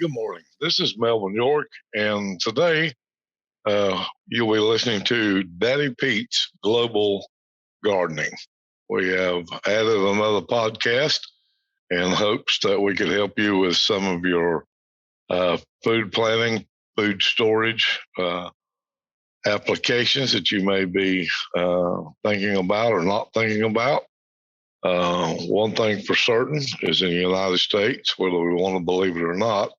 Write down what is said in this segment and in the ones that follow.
Good morning. This is Melvin York, and today you'll be listening to Daddy Pete's Global Gardening. We have added another podcast in hopes that we could help you with some of your food planning, food storage applications that you may be thinking about or not thinking about. One thing for certain is in the United States, whether we want to believe it or not,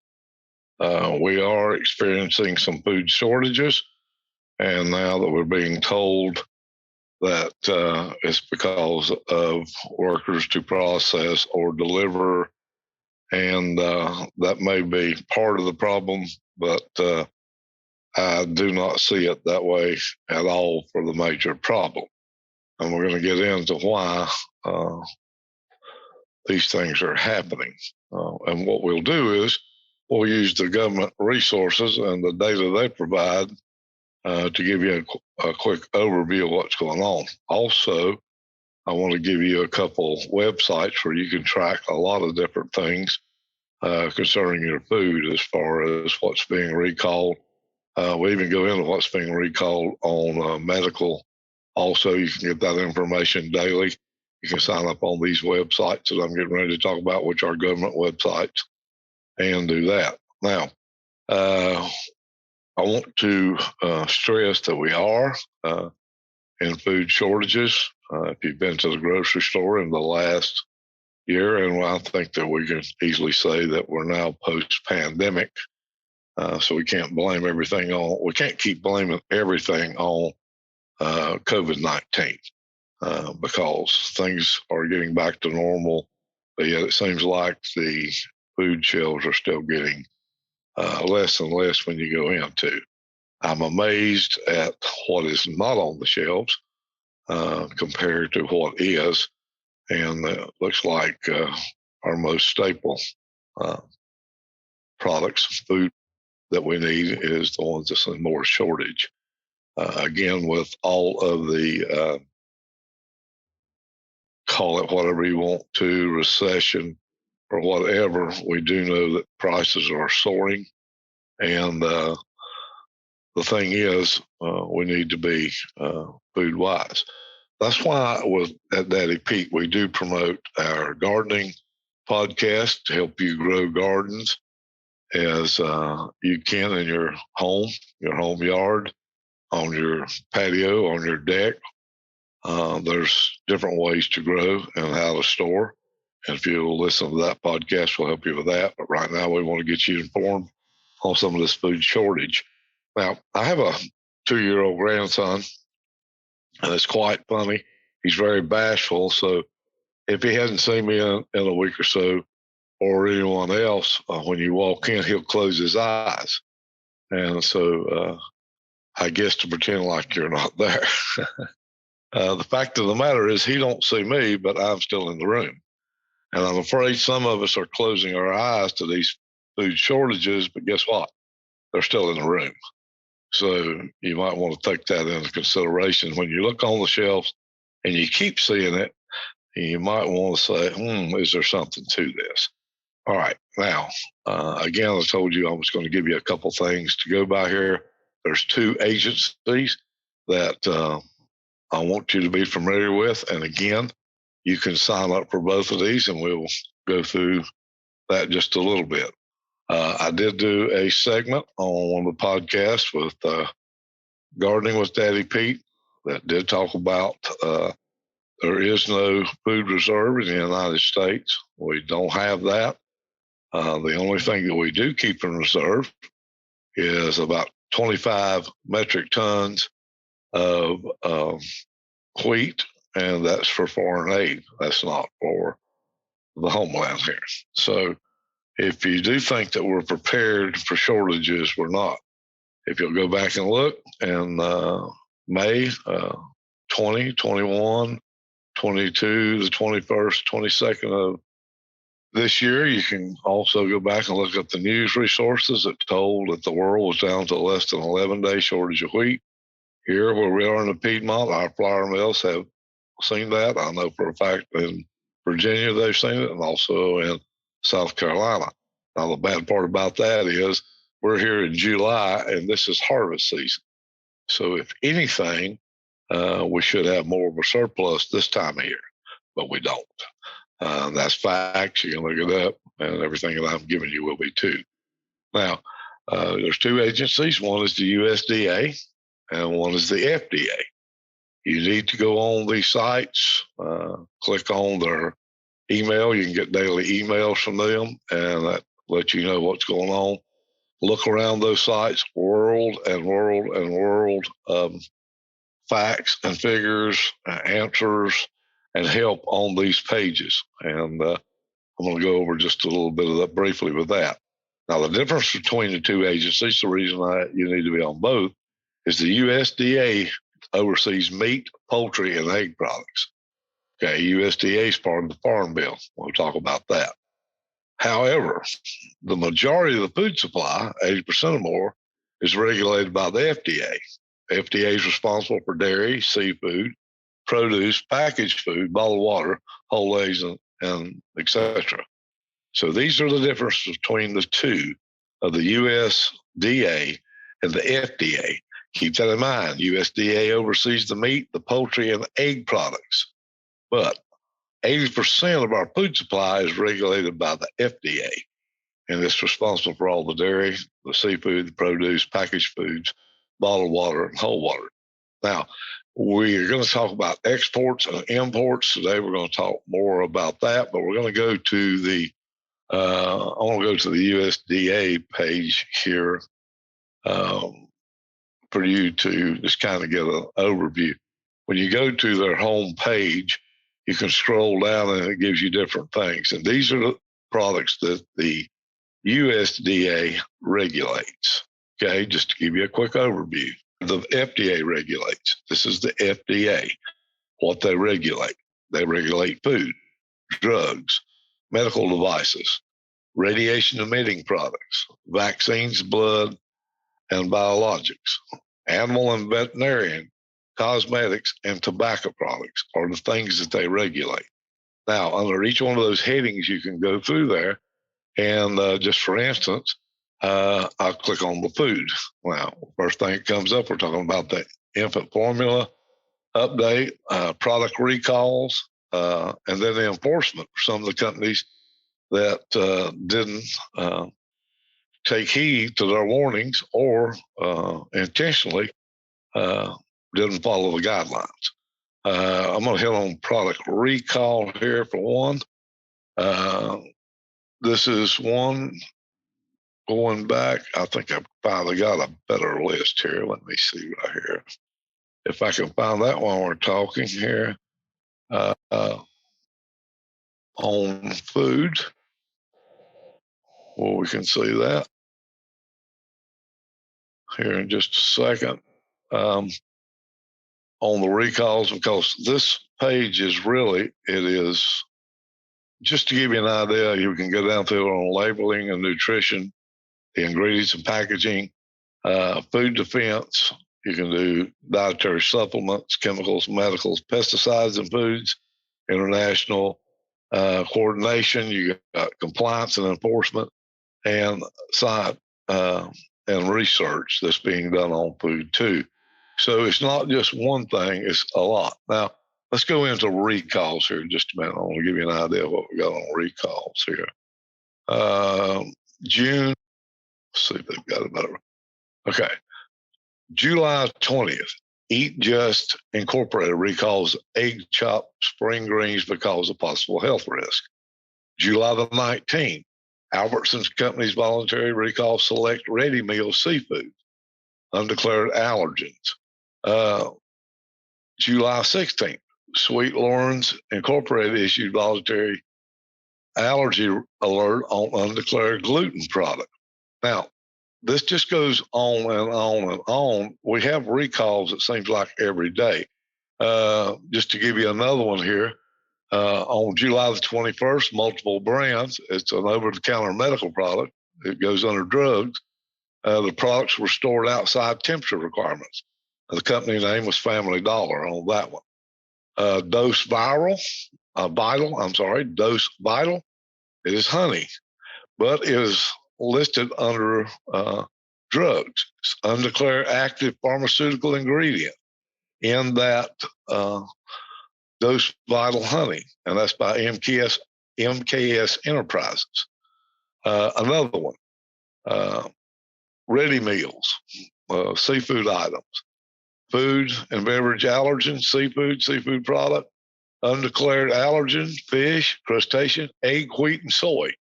we are experiencing some food shortages. And now that we're being told that it's because of workers to process or deliver, and that may be part of the problem, but I do not see it that way at all for the major problem. And we're going to get into why these things are happening. And what we'll do is we'll use the government resources and the data they provide to give you a quick overview of what's going on. Also, I want to give you a couple websites where you can track a lot of different things concerning your food as far as what's being recalled. We even go into what's being recalled on medical. Also, you can get that information daily. You can sign up on these websites that I'm getting ready to talk about, which are government websites, and do that. Now, I want to stress that we are in food shortages. If you've been to the grocery store in the last year, and I think that we can easily say that we're now post-pandemic, so we can't blame everything on. We can't keep blaming everything on COVID-19 because things are getting back to normal. But yet, it seems like the food shelves are still getting less and less when you go into. I'm amazed at what is not on the shelves compared to what is, and it looks like our most staple products, food that we need, is the ones that's in more shortage. Again, with all of the call it whatever you want to, recession or whatever, we do know that prices are soaring, and the thing is, we need to be food wise. That's why at Daddy Pete, we do promote our gardening podcast to help you grow gardens as you can in your home yard, on your patio, on your deck. There's different ways to grow and how to store. And if you'll listen to that podcast, we'll help you with that. But right now, we want to get you informed on some of this food shortage. Now, I have a 2-year-old grandson, and it's quite funny. He's very bashful. So if he hasn't seen me in a week or so, or anyone else, when you walk in, he'll close his eyes. And so I guess to pretend like you're not there. The fact of the matter is he don't see me, but I'm still in the room. And I'm afraid some of us are closing our eyes to these food shortages, but guess what? They're still in the room. So you might want to take that into consideration when you look on the shelves and you keep seeing it. You might want to say, is there something to this? All right. Now, again, I told you I was going to give you a couple things to go by here. There's 2 agencies that I want you to be familiar with. And again, you can sign up for both of these and we'll go through that just a little bit. I did do a segment on one of the podcasts with Gardening with Daddy Pete that did talk about there is no food reserve in the United States. We don't have that. The only thing that we do keep in reserve is about 25 metric tons of wheat, and that's for foreign aid. That's not for the homeland here. So if you do think that we're prepared for shortages, we're not. If you'll go back and look in May 20, 21, 22, the 21st, 22nd of this year, you can also go back and look at the news resources that told that the world was down to less than 11-day shortage of wheat. Here, where we are in the Piedmont, our flour mills have seen that. I know for a fact in Virginia they've seen it, and also in South Carolina. Now, the bad part about that is we're here in July and this is harvest season. So, if anything, we should have more of a surplus this time of year, but we don't. That's facts. You can look it up, and everything that I'm giving you will be too. Now, there's two agencies. One is the USDA, and one is the FDA. You need to go on these sites, click on their email. You can get daily emails from them, and that lets you know what's going on. Look around those sites, world and world and world facts and figures, answers, and help on these pages. And I'm going to go over just a little bit of that briefly with that. Now, the difference between the two agencies, the reason you need to be on both, is the USDA oversees meat, poultry, and egg products. Okay, USDA is part of the Farm Bill. We'll talk about that. However, the majority of the food supply, 80% or more, is regulated by the FDA. FDA is responsible for dairy, seafood, produce, packaged food, bottled water, whole eggs, and etc. So these are the differences between the two of the USDA and the FDA. Keep that in mind. USDA oversees the meat, the poultry, and egg products. But 80% of our food supply is regulated by the FDA, and it's responsible for all the dairy, the seafood, the produce, packaged foods, bottled water, and whole water. Now, we're going to talk about exports and imports today. We're going to talk more about that, but we're going to go to the I want to go to the USDA page here for you to just kind of get an overview. When you go to their home page, you can scroll down and it gives you different things. And these are the products that the USDA regulates. Okay, just to give you a quick overview. The FDA regulates. This is the FDA, what they regulate. They regulate food, drugs, medical devices, radiation emitting products, vaccines, blood, and biologics, animal and veterinarian, cosmetics, and tobacco products are the things that they regulate. Now, under each one of those headings, you can go through there. And just for instance, I'll click on the food. Now, first thing that comes up, we're talking about the infant formula update, product recalls, and then the enforcement for some of the companies that didn't take heed to their warnings or intentionally didn't follow the guidelines. I'm going to hit on product recall here for one. This is one going back. I think I finally got a better list here. Let me see right here. If I can find that while we're talking here. On food, well, we can see that here in just a second. On the recalls, because this page is really, it is just to give you an idea. You can go down through on labeling and nutrition, the ingredients and packaging, food defense. You can do dietary supplements, chemicals, medicals, pesticides and foods, international coordination. You got compliance and enforcement, and science and research that's being done on food too. So it's not just one thing; it's a lot. Now let's go into recalls here in just a minute. I want to give you an idea of what we got on recalls here. June. Let's see if they've got it better. Okay. July 20th, Eat Just Incorporated recalls egg chop spring greens because of possible health risk. July the 19th, Albertsons Company's voluntary recall select ready meal seafood, undeclared allergens. July 16th, Sweet Lawrence Incorporated issued voluntary allergy alert on undeclared gluten product. Now, this just goes on and on and on. We have recalls, it seems like, every day. Just to give you another one here, on July the 21st, multiple brands. It's an over-the-counter medical product. It goes under drugs. The products were stored outside temperature requirements. The company name was Family Dollar on that one. Dose Vital. Dose Vital. It is honey. but is listed under drugs, undeclared active pharmaceutical ingredient in that dose vital honey, and that's by MKS Enterprises. Another one, ready meals, seafood items, food and beverage allergen, seafood product, undeclared allergen, fish, crustacean, egg, wheat, and soy.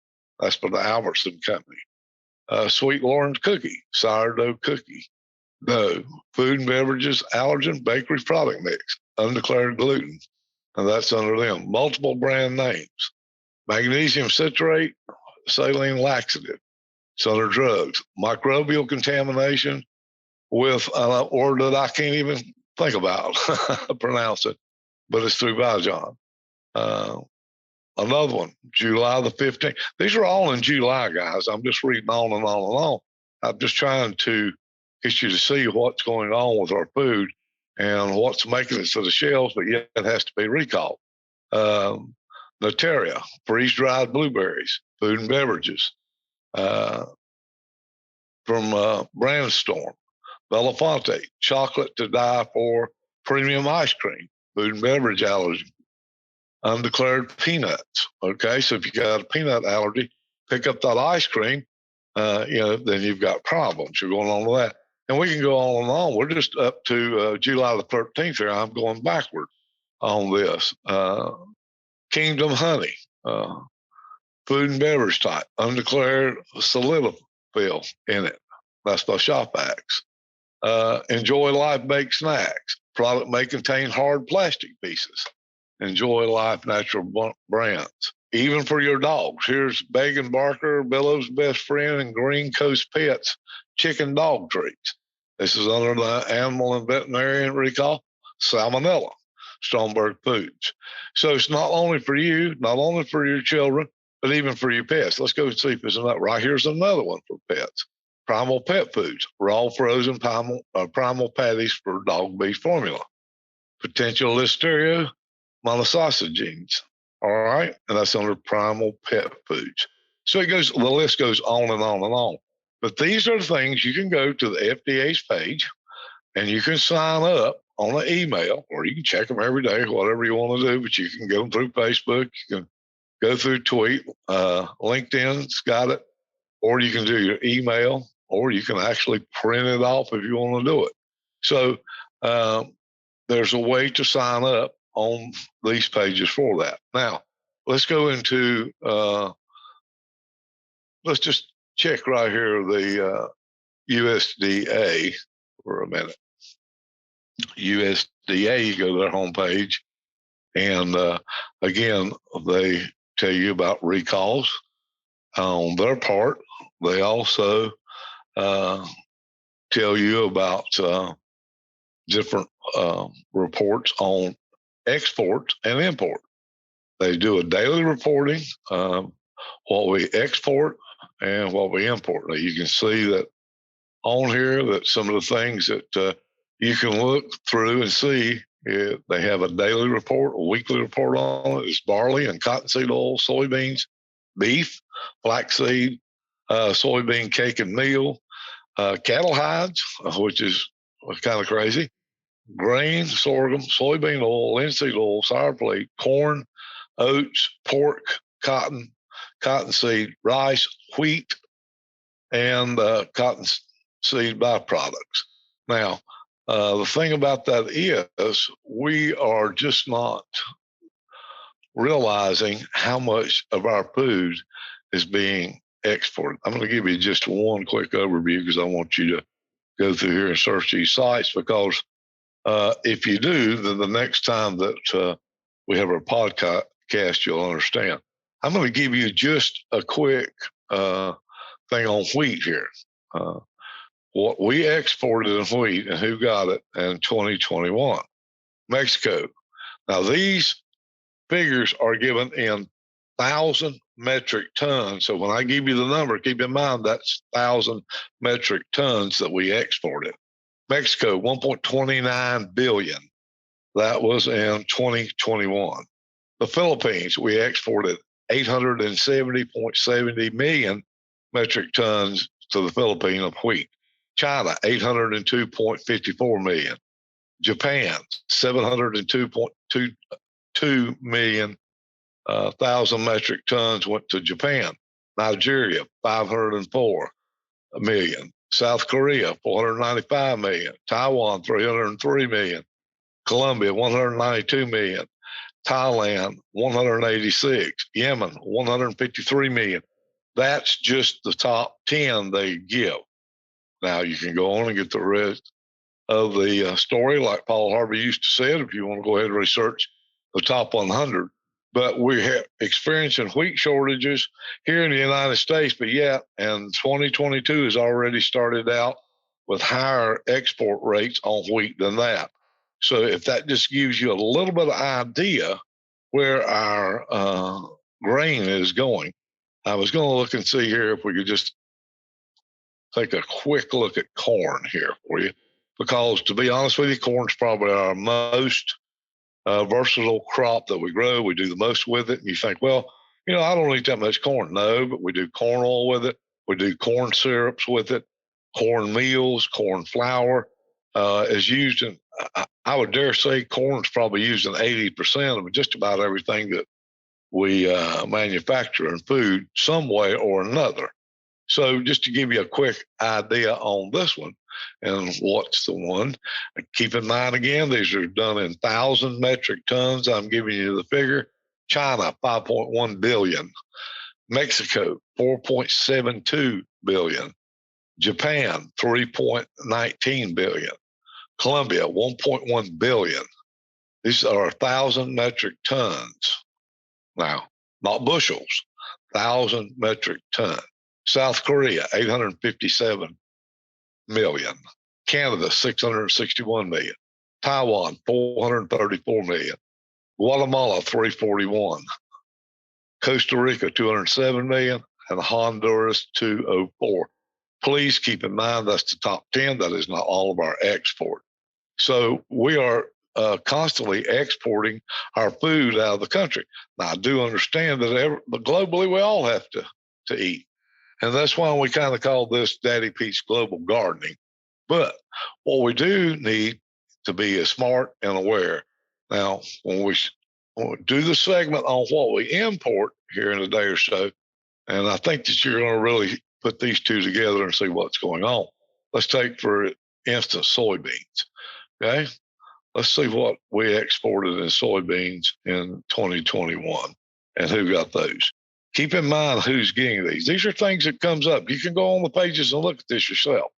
That's for the Albertson Company. Sweet Lawrence cookie, sourdough cookie. No, food and beverages, allergen, bakery product mix, undeclared gluten, and that's under them. Multiple brand names. Magnesium citrate, saline laxative. It's under drugs. Microbial contamination with an word that I can't even think about, pronounce it, but it's through Vijon. Another one, July the 15th. These are all in July, guys. I'm just reading on and on and on. I'm just trying to get you to see what's going on with our food and what's making it to the shelves, but yet it has to be recalled. Noteria, freeze-dried blueberries, food and beverages. From Brandstorm, Belafonte, chocolate to die for, premium ice cream, food and beverage allergy. Undeclared peanuts. Okay, so if you got a peanut allergy, pick up that ice cream. Then you've got problems. You're going on with that, and we can go on and on. We're just up to July the 13th here. I'm going backward on this. Kingdom Honey, food and beverage type, undeclared solidifill in it. That's by Shop-Ax. Enjoy Life baked snacks. Product may contain hard plastic pieces. Enjoy Life natural brands. Even for your dogs. Here's Began Barker, Billow's Best Friend, and Green Coast Pets chicken dog treats. This is under the Animal and Veterinarian recall. Salmonella, Stromberg Foods. So it's not only for you, not only for your children, but even for your pets. Let's go see if there's another. Right here's another one for pets. Primal Pet Foods, raw frozen primal patties for dog beef formula. Potential Listeria monocytogenes. All right, and that's under Primal Pet Foods. So it goes. The list goes on and on and on. But these are the things you can go to the FDA's page, and you can sign up on an email, or you can check them every day, whatever you want to do. But you can go through Facebook, you can go through tweet, LinkedIn's got it, or you can do your email, or you can actually print it off if you want to do it. So there's a way to sign up on these pages for that. Now, let's go into, let's just check right here the USDA for a minute. USDA, you go to their homepage, and again, they tell you about recalls on their part. They also tell you about different reports on export and import. They do a daily reporting, what we export and what we import. Now you can see that on here that some of the things that you can look through and see, they have a daily report, a weekly report on it. It's barley and cottonseed oil, soybeans, beef, flaxseed, soybean cake and meal, cattle hides, which is kind of crazy, grain, sorghum, soybean oil, linseed oil, sourdough, corn, oats, pork, cottonseed, rice, wheat, and cottonseed byproducts. Now, the thing about that is we are just not realizing how much of our food is being exported. I'm going to give you just one quick overview because I want you to go through here and search these sites, because if you do, then the next time that we have our podcast, you'll understand. I'm going to give you just a quick thing on wheat here. What we exported in wheat and who got it in 2021. Mexico. Now, these figures are given in 1,000 metric tons. So when I give you the number, keep in mind that's 1,000 metric tons that we exported. Mexico, 1.29 billion. That was in 2021. The Philippines, we exported 870.70 million metric tons to the Philippines of wheat. China, 802.54 million. Japan, 702.22 million thousand metric tons went to Japan. Nigeria, 504 million. South Korea, 495 million. Taiwan, 303 million. Colombia, 192 million. Thailand, 186. Yemen, 153 million. That's just the top 10 they give. Now you can go on and get the rest of the story, like Paul Harvey used to say, if you want to go ahead and research the top 100. But we're experiencing wheat shortages here in the United States, but yet, and 2022 has already started out with higher export rates on wheat than that. So if that just gives you a little bit of idea where our grain is going, I was going to look and see here if we could just take a quick look at corn here for you, because to be honest with you, corn's probably our most versatile crop that we grow. We do the most with it. And you think, well, I don't eat that much corn. No, but we do corn oil with it. We do corn syrups with it. Corn meals, corn flour is used in, I would dare say corn's probably used in 80% of just about everything that we manufacture in food some way or another. So just to give you a quick idea on this one and what's the one, keep in mind again, these are done in 1,000 metric tons. I'm giving you the figure. China, 5.1 billion. Mexico, 4.72 billion. Japan, 3.19 billion. Colombia, 1.1 billion. These are 1,000 metric tons. Now, not bushels, 1,000 metric tons. South Korea, 857 million. Canada, 661 million. Taiwan, 434 million. Guatemala, 341. Costa Rica, 207 million. And Honduras, 204. Please keep in mind that's the top 10. That is not all of our export. So we are constantly exporting our food out of the country. Now, I do understand that globally we all have to eat. And that's why we kind of call this Daddy Pete's Global Gardening. But what we do need to be is smart and aware. Now, when we do the segment on what we import here in a day or so, and I think that you're going to really put these two together and see what's going on. Let's take, for instance, soybeans. Okay? Let's see what we exported in soybeans in 2021 and who got those. Keep in mind who's getting these. These are things that comes up. You can go on the pages and look at this yourself.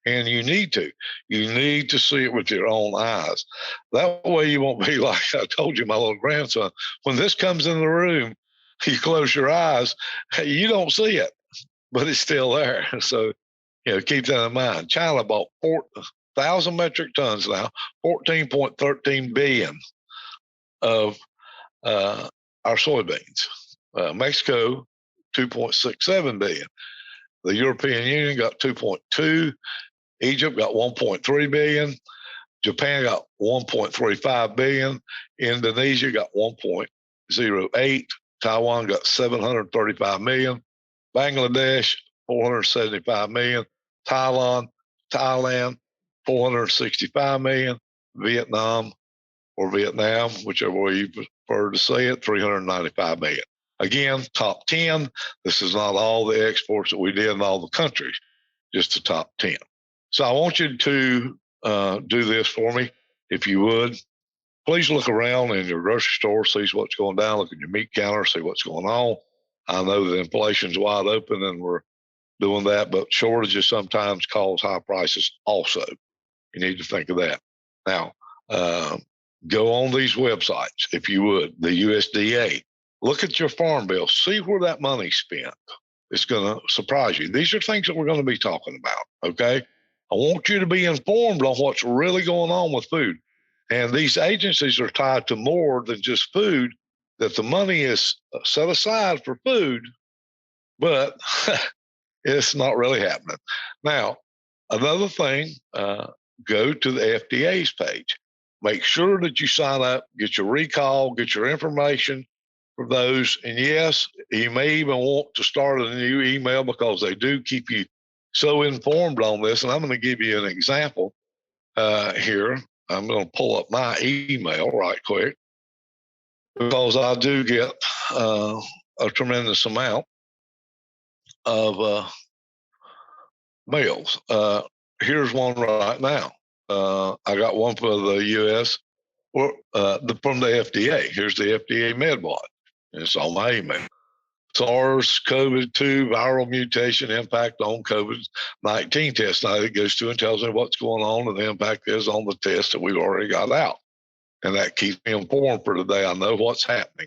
And you need to. You need to see it with your own eyes. That way you won't be like I told you, my little grandson. When this comes in the room, you close your eyes, you don't see it, but it's still there. So, keep that in mind. China bought 4,000 metric tons now, 14.13 billion of our soybeans. Mexico, 2.67 billion. The European Union got 2.2. Egypt got 1.3 billion. Japan got 1.35 billion. Indonesia got 1.08. Taiwan got 735 million. Bangladesh, 475 million. Thailand, 465 million. Vietnam, whichever way you prefer to say it, 395 million. Again, top 10. This is not all the exports that we did in all the countries, just the top 10. So I want you to do this for me, if you would. Please look around in your grocery store, see what's going down, look at your meat counter, see what's going on. I know that inflation's wide open and we're doing that, but shortages sometimes cause high prices also. You need to think of that. Now, go on these websites, if you would, the USDA. Look at your farm bill. See where that money's spent. It's going to surprise you. These are things that we're going to be talking about, okay? I want you to be informed on what's really going on with food. And these agencies are tied to more than just food, that the money is set aside for food, but it's not really happening. Now, another thing, go to the FDA's page. Make sure that you sign up, get your recall, get your information for those. And yes, you may even want to start a new email because they do keep you so informed on this. And I'm going to give you an example here. I'm going to pull up my email right quick because I do get a tremendous amount of mails. Here's one right now. I got one for the U.S. From the FDA. Here's the FDA MedWatch. It's on my email. SARS-CoV-2 viral mutation impact on COVID-19 test. Now it goes through and tells me what's going on and the impact is on the test that we've already got out. And that keeps me informed for today. I know what's happening.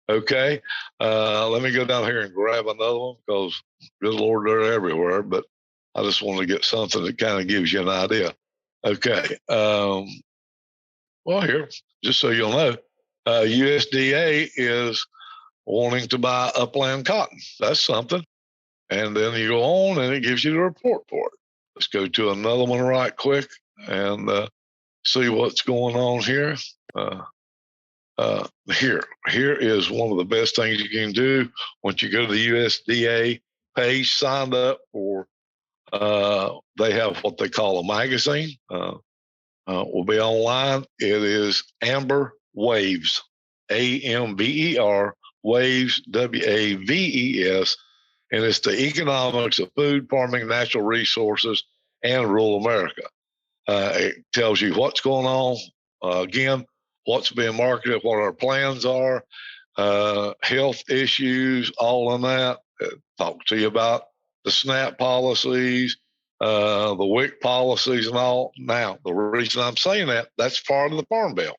Okay. Let me go down here and grab another one because, good Lord, they're everywhere. But I just want to get something that kind of gives you an idea. Okay. Well, here, just so you'll know, USDA is wanting to buy upland cotton. That's something. And then you go on and it gives you the report for it. Let's go to another one right quick and see what's going on here. Here is one of the best things you can do. Once you go to the USDA page, signed up for, they have what they call a magazine. Will be online. It is Amber Waves, AMBER, Waves, WAVES, and it's the economics of food, farming, natural resources, and rural America. It tells you what's going on, again, what's being marketed, what our plans are, health issues, all of that. Talk to you about the SNAP policies, the WIC policies and all. Now, the reason I'm saying that, that's part of the Farm Bill.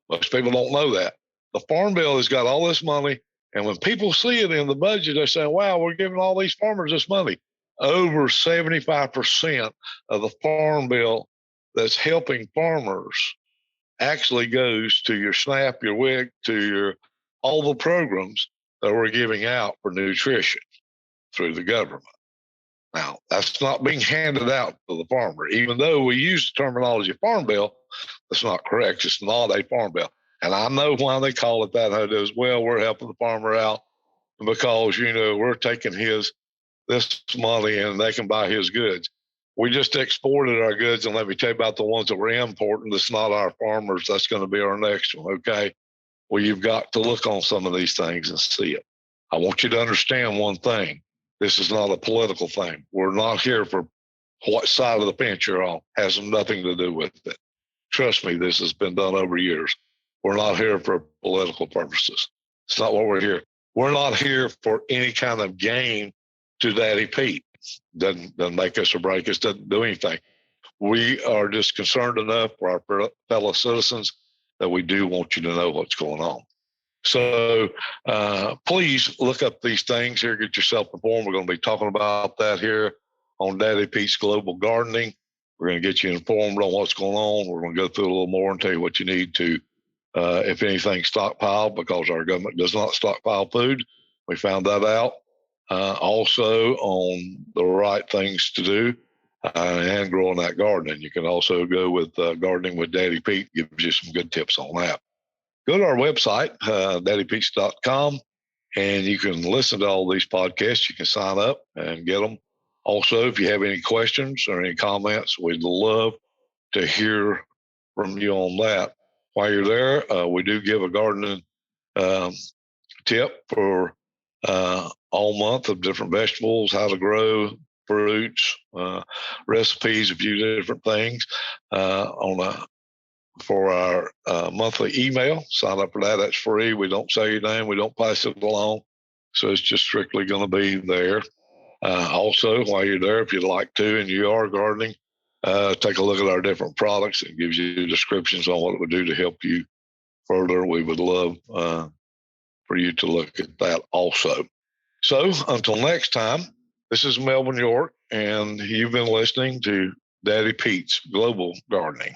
Most people don't know that. The Farm Bill has got all this money, and when people see it in the budget, they're saying, wow, we're giving all these farmers this money. Over 75% of the Farm Bill that's helping farmers actually goes to your SNAP, your WIC, to your all the programs that we're giving out for nutrition through the government. Now, that's not being handed out to the farmer. Even though we use the terminology Farm Bill, that's not correct. It's not a Farm Bill. And I know why they call it that. It is, well, we're helping the farmer out because, we're taking this money and they can buy his goods. We just exported our goods, and let me tell you about the ones that we're importing. That's not our farmers. That's going to be our next one, okay? Well, you've got to look on some of these things and see it. I want you to understand one thing. This is not a political thing. We're not here for what side of the fence you're on. Has nothing to do with it. Trust me, this has been done over years. We're not here for political purposes. It's not what we're here. We're not here for any kind of gain to Daddy Pete. Doesn't make us or break us, doesn't do anything. We are just concerned enough for our fellow citizens that we do want you to know what's going on. So please look up these things here, get yourself informed. We're going to be talking about that here on Daddy Pete's Global Gardening. We're going to get you informed on what's going on. We're going to go through a little more and tell you what you need to, if anything, stockpile, because our government does not stockpile food. We found that out. Also on the right things to do and growing that gardening. You can also go with Gardening with Daddy Pete, gives you some good tips on that. Go to our website, daddypetes.com, and you can listen to all these podcasts. You can sign up and get them. Also, if you have any questions or any comments, we'd love to hear from you on that. While you're there, we do give a gardening tip for all month of different vegetables, how to grow fruits, recipes, a few different things for our monthly email. Sign up for that. That's free. We don't say your name. We don't pass it along. So it's just strictly going to be there. Also, while you're there, if you'd like to, and you are gardening, take a look at our different products. It gives you descriptions on what it would do to help you further. We would love for you to look at that also. So until next time, this is Melvin York, and you've been listening to Daddy Pete's Global Gardening.